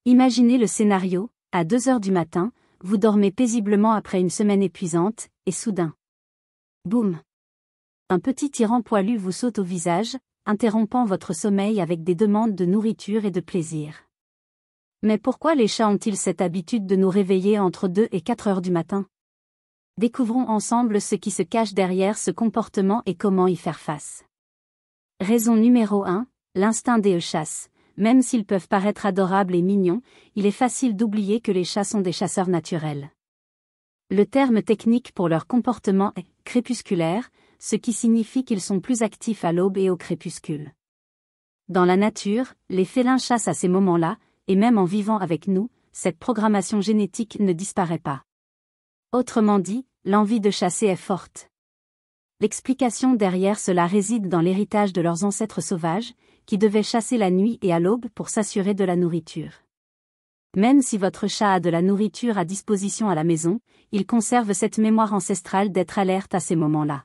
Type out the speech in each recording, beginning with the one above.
Imaginez le scénario, à 2 heures du matin, vous dormez paisiblement après une semaine épuisante, et soudain. Boum! Un petit tyran poilu vous saute au visage, interrompant votre sommeil avec des demandes de nourriture et de plaisir. Mais pourquoi les chats ont-ils cette habitude de nous réveiller entre 2 et 4 heures du matin? Découvrons ensemble ce qui se cache derrière ce comportement et comment y faire face. Raison numéro 1, l'instinct des chasses. Même s'ils peuvent paraître adorables et mignons, il est facile d'oublier que les chats sont des chasseurs naturels. Le terme technique pour leur comportement est « crépusculaire », ce qui signifie qu'ils sont plus actifs à l'aube et au crépuscule. Dans la nature, les félins chassent à ces moments-là, et même en vivant avec nous, cette programmation génétique ne disparaît pas. Autrement dit, l'envie de chasser est forte. L'explication derrière cela réside dans l'héritage de leurs ancêtres sauvages, qui devaient chasser la nuit et à l'aube pour s'assurer de la nourriture. Même si votre chat a de la nourriture à disposition à la maison, il conserve cette mémoire ancestrale d'être alerte à ces moments-là.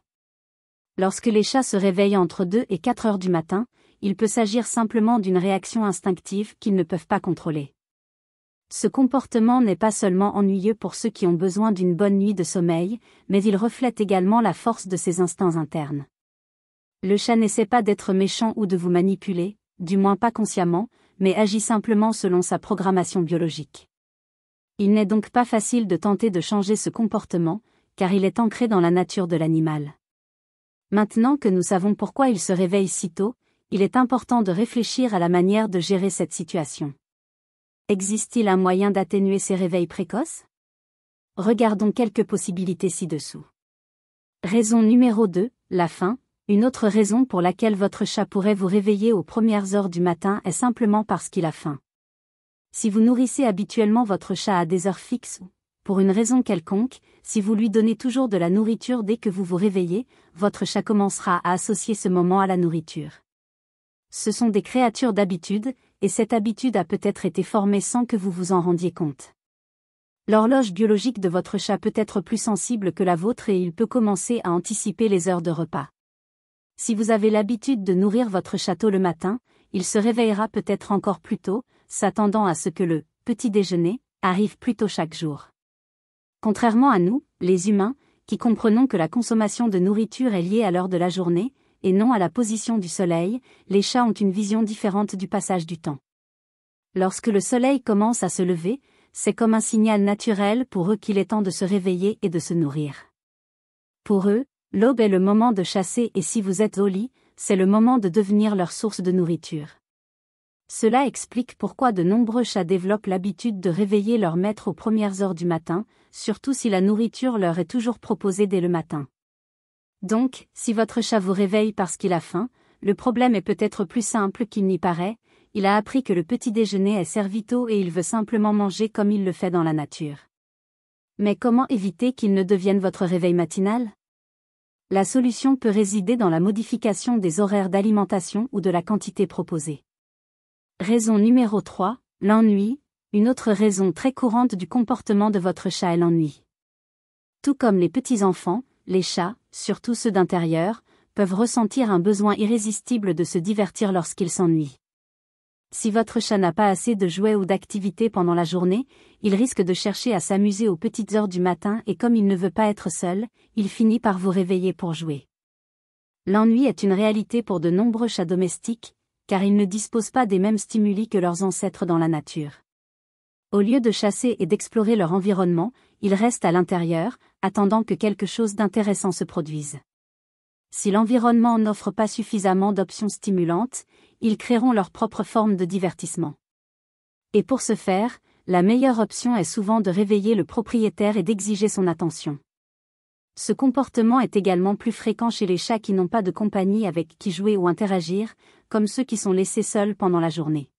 Lorsque les chats se réveillent entre 2 et 4 heures du matin, il peut s'agir simplement d'une réaction instinctive qu'ils ne peuvent pas contrôler. Ce comportement n'est pas seulement ennuyeux pour ceux qui ont besoin d'une bonne nuit de sommeil, mais il reflète également la force de ses instincts internes. Le chat n'essaie pas d'être méchant ou de vous manipuler, du moins pas consciemment, mais agit simplement selon sa programmation biologique. Il n'est donc pas facile de tenter de changer ce comportement, car il est ancré dans la nature de l'animal. Maintenant que nous savons pourquoi il se réveille si tôt, il est important de réfléchir à la manière de gérer cette situation. Existe-t-il un moyen d'atténuer ces réveils précoces? Regardons quelques possibilités ci-dessous. Raison numéro 2, la faim. Une autre raison pour laquelle votre chat pourrait vous réveiller aux premières heures du matin est simplement parce qu'il a faim. Si vous nourrissez habituellement votre chat à des heures fixes ou, pour une raison quelconque, si vous lui donnez toujours de la nourriture dès que vous vous réveillez, votre chat commencera à associer ce moment à la nourriture. Ce sont des créatures d'habitude, et cette habitude a peut-être été formée sans que vous vous en rendiez compte. L'horloge biologique de votre chat peut être plus sensible que la vôtre et il peut commencer à anticiper les heures de repas. Si vous avez l'habitude de nourrir votre chat tôt le matin, il se réveillera peut-être encore plus tôt, s'attendant à ce que le petit déjeuner arrive plus tôt chaque jour. Contrairement à nous, les humains, qui comprenons que la consommation de nourriture est liée à l'heure de la journée, et non à la position du soleil, les chats ont une vision différente du passage du temps. Lorsque le soleil commence à se lever, c'est comme un signal naturel pour eux qu'il est temps de se réveiller et de se nourrir. Pour eux, l'aube est le moment de chasser et si vous êtes au lit, c'est le moment de devenir leur source de nourriture. Cela explique pourquoi de nombreux chats développent l'habitude de réveiller leur maître aux premières heures du matin, surtout si la nourriture leur est toujours proposée dès le matin. Donc, si votre chat vous réveille parce qu'il a faim, le problème est peut-être plus simple qu'il n'y paraît, il a appris que le petit déjeuner est servi tôt et il veut simplement manger comme il le fait dans la nature. Mais comment éviter qu'il ne devienne votre réveil matinal? La solution peut résider dans la modification des horaires d'alimentation ou de la quantité proposée. Raison numéro 3, l'ennui. Une autre raison très courante du comportement de votre chat est l'ennui. Tout comme les petits-enfants, les chats, surtout ceux d'intérieur, peuvent ressentir un besoin irrésistible de se divertir lorsqu'ils s'ennuient. Si votre chat n'a pas assez de jouets ou d'activités pendant la journée, il risque de chercher à s'amuser aux petites heures du matin et comme il ne veut pas être seul, il finit par vous réveiller pour jouer. L'ennui est une réalité pour de nombreux chats domestiques, car ils ne disposent pas des mêmes stimuli que leurs ancêtres dans la nature. Au lieu de chasser et d'explorer leur environnement, ils restent à l'intérieur, attendant que quelque chose d'intéressant se produise. Si l'environnement n'offre pas suffisamment d'options stimulantes, ils créeront leur propre forme de divertissement. Et pour ce faire, la meilleure option est souvent de réveiller le propriétaire et d'exiger son attention. Ce comportement est également plus fréquent chez les chats qui n'ont pas de compagnie avec qui jouer ou interagir, comme ceux qui sont laissés seuls pendant la journée.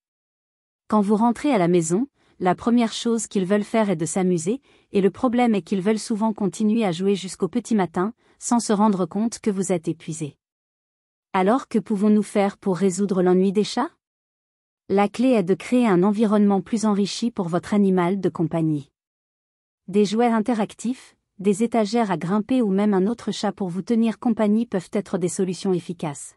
Quand vous rentrez à la maison, la première chose qu'ils veulent faire est de s'amuser, et le problème est qu'ils veulent souvent continuer à jouer jusqu'au petit matin, sans se rendre compte que vous êtes épuisé. Alors que pouvons-nous faire pour résoudre l'ennui des chats? La clé est de créer un environnement plus enrichi pour votre animal de compagnie. Des jouets interactifs, des étagères à grimper ou même un autre chat pour vous tenir compagnie peuvent être des solutions efficaces.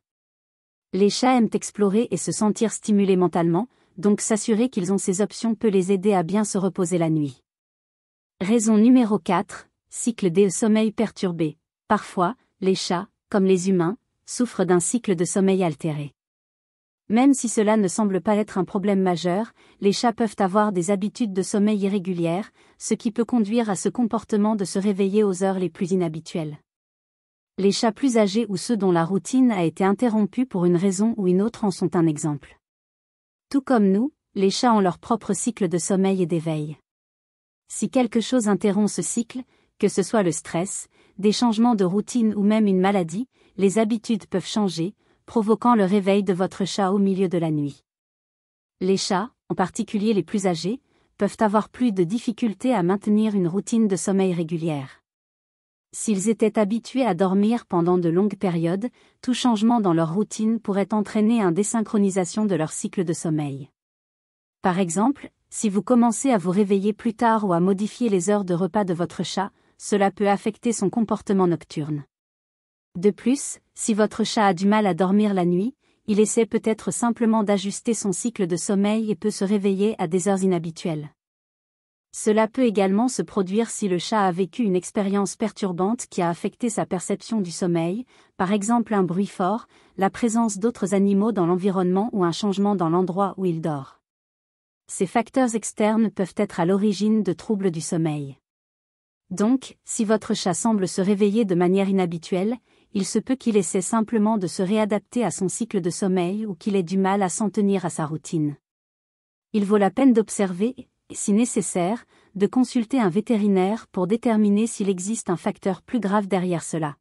Les chats aiment explorer et se sentir stimulés mentalement, donc s'assurer qu'ils ont ces options peut les aider à bien se reposer la nuit. Raison numéro 4, cycle de sommeil perturbé. Parfois, les chats, comme les humains, souffrent d'un cycle de sommeil altéré. Même si cela ne semble pas être un problème majeur, les chats peuvent avoir des habitudes de sommeil irrégulières, ce qui peut conduire à ce comportement de se réveiller aux heures les plus inhabituelles. Les chats plus âgés ou ceux dont la routine a été interrompue pour une raison ou une autre en sont un exemple. Tout comme nous, les chats ont leur propre cycle de sommeil et d'éveil. Si quelque chose interrompt ce cycle, que ce soit le stress, des changements de routine ou même une maladie, les habitudes peuvent changer, provoquant le réveil de votre chat au milieu de la nuit. Les chats, en particulier les plus âgés, peuvent avoir plus de difficultés à maintenir une routine de sommeil régulière. S'ils étaient habitués à dormir pendant de longues périodes, tout changement dans leur routine pourrait entraîner une désynchronisation de leur cycle de sommeil. Par exemple, si vous commencez à vous réveiller plus tard ou à modifier les heures de repas de votre chat, cela peut affecter son comportement nocturne. De plus, si votre chat a du mal à dormir la nuit, il essaie peut-être simplement d'ajuster son cycle de sommeil et peut se réveiller à des heures inhabituelles. Cela peut également se produire si le chat a vécu une expérience perturbante qui a affecté sa perception du sommeil, par exemple un bruit fort, la présence d'autres animaux dans l'environnement ou un changement dans l'endroit où il dort. Ces facteurs externes peuvent être à l'origine de troubles du sommeil. Donc, si votre chat semble se réveiller de manière inhabituelle, il se peut qu'il essaie simplement de se réadapter à son cycle de sommeil ou qu'il ait du mal à s'en tenir à sa routine. Il vaut la peine d'observer, et si nécessaire, de consulter un vétérinaire pour déterminer s'il existe un facteur plus grave derrière cela.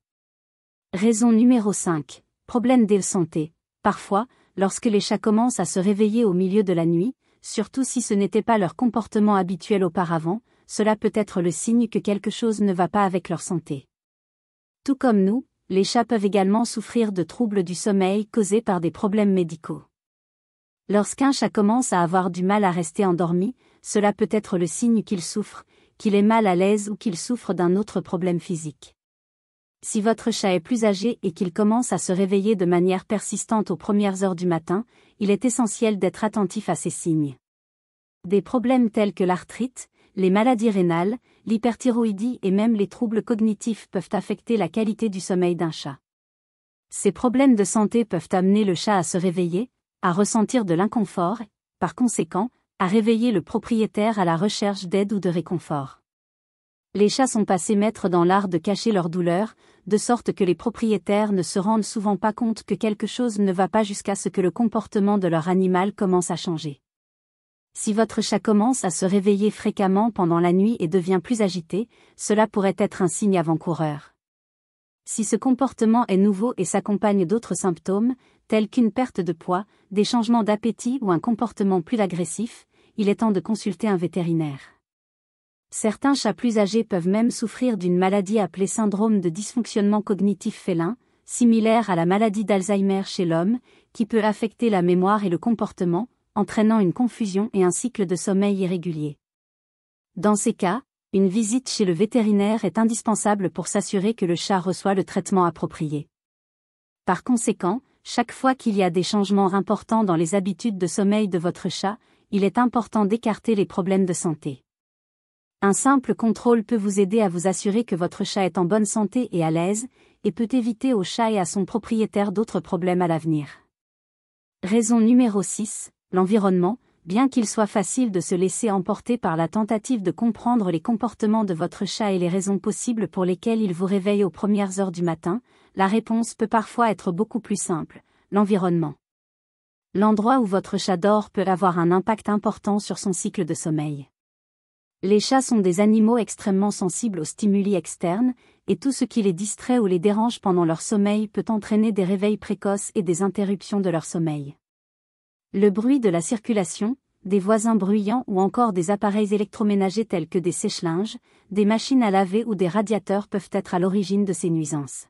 Raison numéro 5. Problème de santé. Parfois, lorsque les chats commencent à se réveiller au milieu de la nuit, surtout si ce n'était pas leur comportement habituel auparavant, cela peut être le signe que quelque chose ne va pas avec leur santé. Tout comme nous, les chats peuvent également souffrir de troubles du sommeil causés par des problèmes médicaux. Lorsqu'un chat commence à avoir du mal à rester endormi, cela peut être le signe qu'il souffre, qu'il est mal à l'aise ou qu'il souffre d'un autre problème physique. Si votre chat est plus âgé et qu'il commence à se réveiller de manière persistante aux premières heures du matin, il est essentiel d'être attentif à ces signes. Des problèmes tels que l'arthrite, les maladies rénales, l'hyperthyroïdie et même les troubles cognitifs peuvent affecter la qualité du sommeil d'un chat. Ces problèmes de santé peuvent amener le chat à se réveiller, à ressentir de l'inconfort et, par conséquent, à réveiller le propriétaire à la recherche d'aide ou de réconfort. Les chats sont passés maîtres dans l'art de cacher leur douleur, de sorte que les propriétaires ne se rendent souvent pas compte que quelque chose ne va pas jusqu'à ce que le comportement de leur animal commence à changer. Si votre chat commence à se réveiller fréquemment pendant la nuit et devient plus agité, cela pourrait être un signe avant-coureur. Si ce comportement est nouveau et s'accompagne d'autres symptômes, tels qu'une perte de poids, des changements d'appétit ou un comportement plus agressif, il est temps de consulter un vétérinaire. Certains chats plus âgés peuvent même souffrir d'une maladie appelée syndrome de dysfonctionnement cognitif félin, similaire à la maladie d'Alzheimer chez l'homme, qui peut affecter la mémoire et le comportement, entraînant une confusion et un cycle de sommeil irrégulier. Dans ces cas, une visite chez le vétérinaire est indispensable pour s'assurer que le chat reçoit le traitement approprié. Par conséquent, chaque fois qu'il y a des changements importants dans les habitudes de sommeil de votre chat, il est important d'écarter les problèmes de santé. Un simple contrôle peut vous aider à vous assurer que votre chat est en bonne santé et à l'aise, et peut éviter au chat et à son propriétaire d'autres problèmes à l'avenir. Raison numéro 6. L'environnement. Bien qu'il soit facile de se laisser emporter par la tentative de comprendre les comportements de votre chat et les raisons possibles pour lesquelles il vous réveille aux premières heures du matin, la réponse peut parfois être beaucoup plus simple, l'environnement. L'endroit où votre chat dort peut avoir un impact important sur son cycle de sommeil. Les chats sont des animaux extrêmement sensibles aux stimuli externes, et tout ce qui les distrait ou les dérange pendant leur sommeil peut entraîner des réveils précoces et des interruptions de leur sommeil. Le bruit de la circulation, des voisins bruyants ou encore des appareils électroménagers tels que des sèche-linges, des machines à laver ou des radiateurs peuvent être à l'origine de ces nuisances.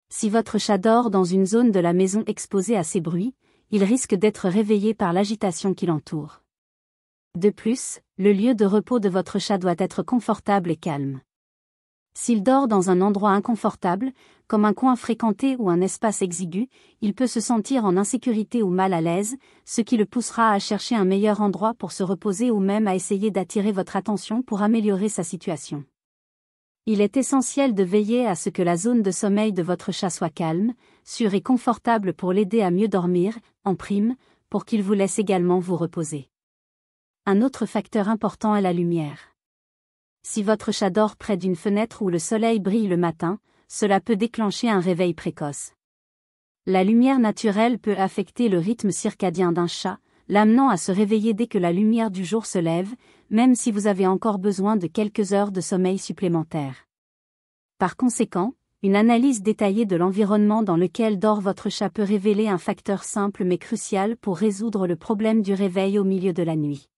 Si votre chat dort dans une zone de la maison exposée à ces bruits, il risque d'être réveillé par l'agitation qui l'entoure. De plus, le lieu de repos de votre chat doit être confortable et calme. S'il dort dans un endroit inconfortable, comme un coin fréquenté ou un espace exigu, il peut se sentir en insécurité ou mal à l'aise, ce qui le poussera à chercher un meilleur endroit pour se reposer ou même à essayer d'attirer votre attention pour améliorer sa situation. Il est essentiel de veiller à ce que la zone de sommeil de votre chat soit calme, sûre et confortable pour l'aider à mieux dormir, en prime, pour qu'il vous laisse également vous reposer. Un autre facteur important est la lumière. Si votre chat dort près d'une fenêtre où le soleil brille le matin, cela peut déclencher un réveil précoce. La lumière naturelle peut affecter le rythme circadien d'un chat, l'amenant à se réveiller dès que la lumière du jour se lève, même si vous avez encore besoin de quelques heures de sommeil supplémentaires. Par conséquent, une analyse détaillée de l'environnement dans lequel dort votre chat peut révéler un facteur simple mais crucial pour résoudre le problème du réveil au milieu de la nuit.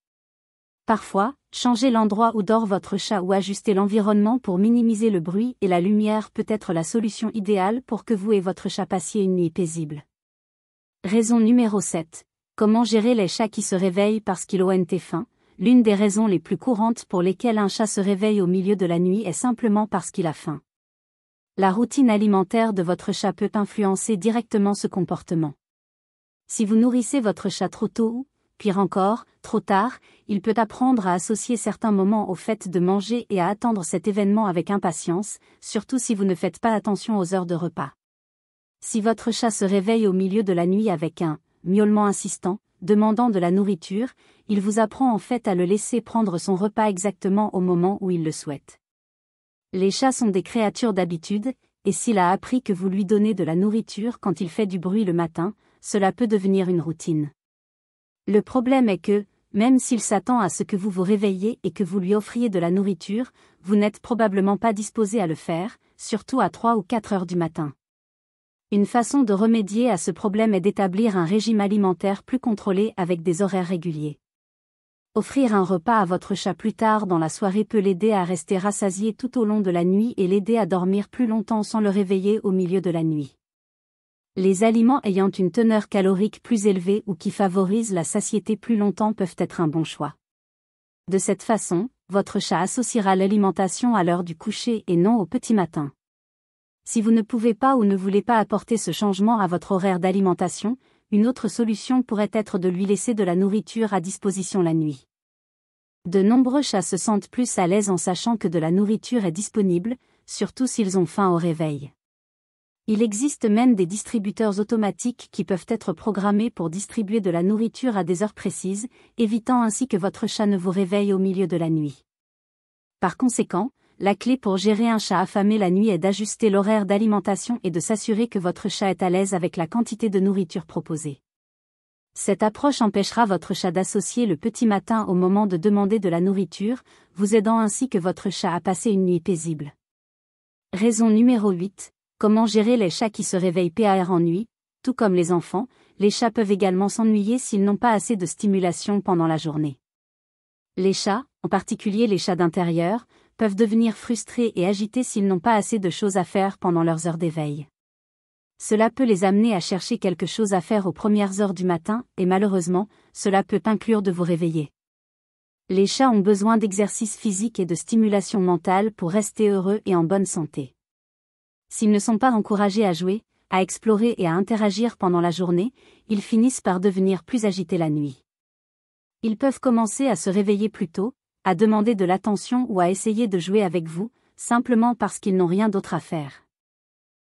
Parfois, changer l'endroit où dort votre chat ou ajuster l'environnement pour minimiser le bruit et la lumière peut être la solution idéale pour que vous et votre chat passiez une nuit paisible. Raison numéro 7. Comment gérer les chats qui se réveillent parce qu'ils ont faim? L'une des raisons les plus courantes pour lesquelles un chat se réveille au milieu de la nuit est simplement parce qu'il a faim. La routine alimentaire de votre chat peut influencer directement ce comportement. Si vous nourrissez votre chat trop tôt ou, pire encore, trop tard, il peut apprendre à associer certains moments au fait de manger et à attendre cet événement avec impatience, surtout si vous ne faites pas attention aux heures de repas. Si votre chat se réveille au milieu de la nuit avec un miaulement insistant, demandant de la nourriture, il vous apprend en fait à le laisser prendre son repas exactement au moment où il le souhaite. Les chats sont des créatures d'habitude, et s'il a appris que vous lui donnez de la nourriture quand il fait du bruit le matin, cela peut devenir une routine. Le problème est que, même s'il s'attend à ce que vous vous réveilliez et que vous lui offriez de la nourriture, vous n'êtes probablement pas disposé à le faire, surtout à 3 ou 4 heures du matin. Une façon de remédier à ce problème est d'établir un régime alimentaire plus contrôlé avec des horaires réguliers. Offrir un repas à votre chat plus tard dans la soirée peut l'aider à rester rassasié tout au long de la nuit et l'aider à dormir plus longtemps sans le réveiller au milieu de la nuit. Les aliments ayant une teneur calorique plus élevée ou qui favorisent la satiété plus longtemps peuvent être un bon choix. De cette façon, votre chat associera l'alimentation à l'heure du coucher et non au petit matin. Si vous ne pouvez pas ou ne voulez pas apporter ce changement à votre horaire d'alimentation, une autre solution pourrait être de lui laisser de la nourriture à disposition la nuit. De nombreux chats se sentent plus à l'aise en sachant que de la nourriture est disponible, surtout s'ils ont faim au réveil. Il existe même des distributeurs automatiques qui peuvent être programmés pour distribuer de la nourriture à des heures précises, évitant ainsi que votre chat ne vous réveille au milieu de la nuit. Par conséquent, la clé pour gérer un chat affamé la nuit est d'ajuster l'horaire d'alimentation et de s'assurer que votre chat est à l'aise avec la quantité de nourriture proposée. Cette approche empêchera votre chat d'associer le petit matin au moment de demander de la nourriture, vous aidant ainsi que votre chat à passer une nuit paisible. Raison numéro 8. Comment gérer les chats qui se réveillent tard en nuit? Tout comme les enfants, les chats peuvent également s'ennuyer s'ils n'ont pas assez de stimulation pendant la journée. Les chats, en particulier les chats d'intérieur, peuvent devenir frustrés et agités s'ils n'ont pas assez de choses à faire pendant leurs heures d'éveil. Cela peut les amener à chercher quelque chose à faire aux premières heures du matin, et malheureusement, cela peut inclure de vous réveiller. Les chats ont besoin d'exercice physique et de stimulation mentale pour rester heureux et en bonne santé. S'ils ne sont pas encouragés à jouer, à explorer et à interagir pendant la journée, ils finissent par devenir plus agités la nuit. Ils peuvent commencer à se réveiller plus tôt, à demander de l'attention ou à essayer de jouer avec vous, simplement parce qu'ils n'ont rien d'autre à faire.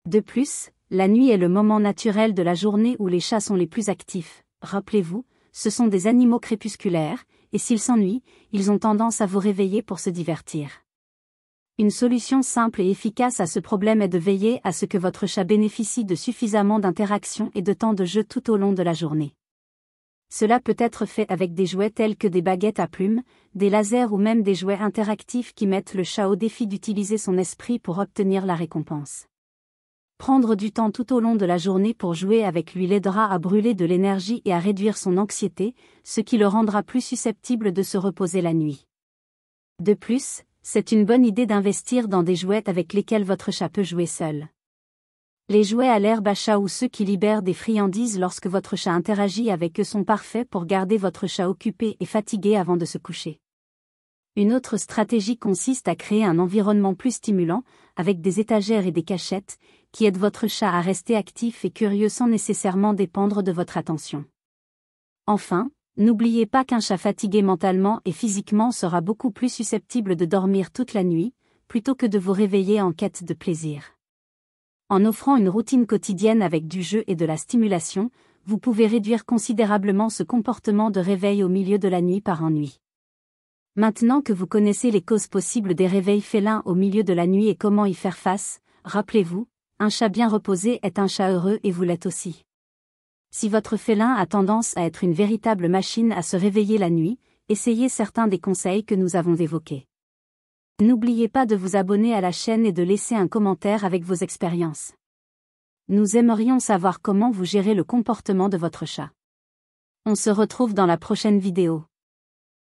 De plus, la nuit est le moment naturel de la journée où les chats sont les plus actifs. Rappelez-vous, ce sont des animaux crépusculaires, et s'ils s'ennuient, ils ont tendance à vous réveiller pour se divertir. Une solution simple et efficace à ce problème est de veiller à ce que votre chat bénéficie de suffisamment d'interactions et de temps de jeu tout au long de la journée. Cela peut être fait avec des jouets tels que des baguettes à plumes, des lasers ou même des jouets interactifs qui mettent le chat au défi d'utiliser son esprit pour obtenir la récompense. Prendre du temps tout au long de la journée pour jouer avec lui l'aidera à brûler de l'énergie et à réduire son anxiété, ce qui le rendra plus susceptible de se reposer la nuit. De plus, c'est une bonne idée d'investir dans des jouets avec lesquels votre chat peut jouer seul. Les jouets à l'herbe à chat ou ceux qui libèrent des friandises lorsque votre chat interagit avec eux sont parfaits pour garder votre chat occupé et fatigué avant de se coucher. Une autre stratégie consiste à créer un environnement plus stimulant, avec des étagères et des cachettes, qui aident votre chat à rester actif et curieux sans nécessairement dépendre de votre attention. Enfin, n'oubliez pas qu'un chat fatigué mentalement et physiquement sera beaucoup plus susceptible de dormir toute la nuit, plutôt que de vous réveiller en quête de plaisir. En offrant une routine quotidienne avec du jeu et de la stimulation, vous pouvez réduire considérablement ce comportement de réveil au milieu de la nuit par ennui. Maintenant que vous connaissez les causes possibles des réveils félins au milieu de la nuit et comment y faire face, rappelez-vous, un chat bien reposé est un chat heureux et vous l'êtes aussi. Si votre félin a tendance à être une véritable machine à se réveiller la nuit, essayez certains des conseils que nous avons évoqués. N'oubliez pas de vous abonner à la chaîne et de laisser un commentaire avec vos expériences. Nous aimerions savoir comment vous gérez le comportement de votre chat. On se retrouve dans la prochaine vidéo.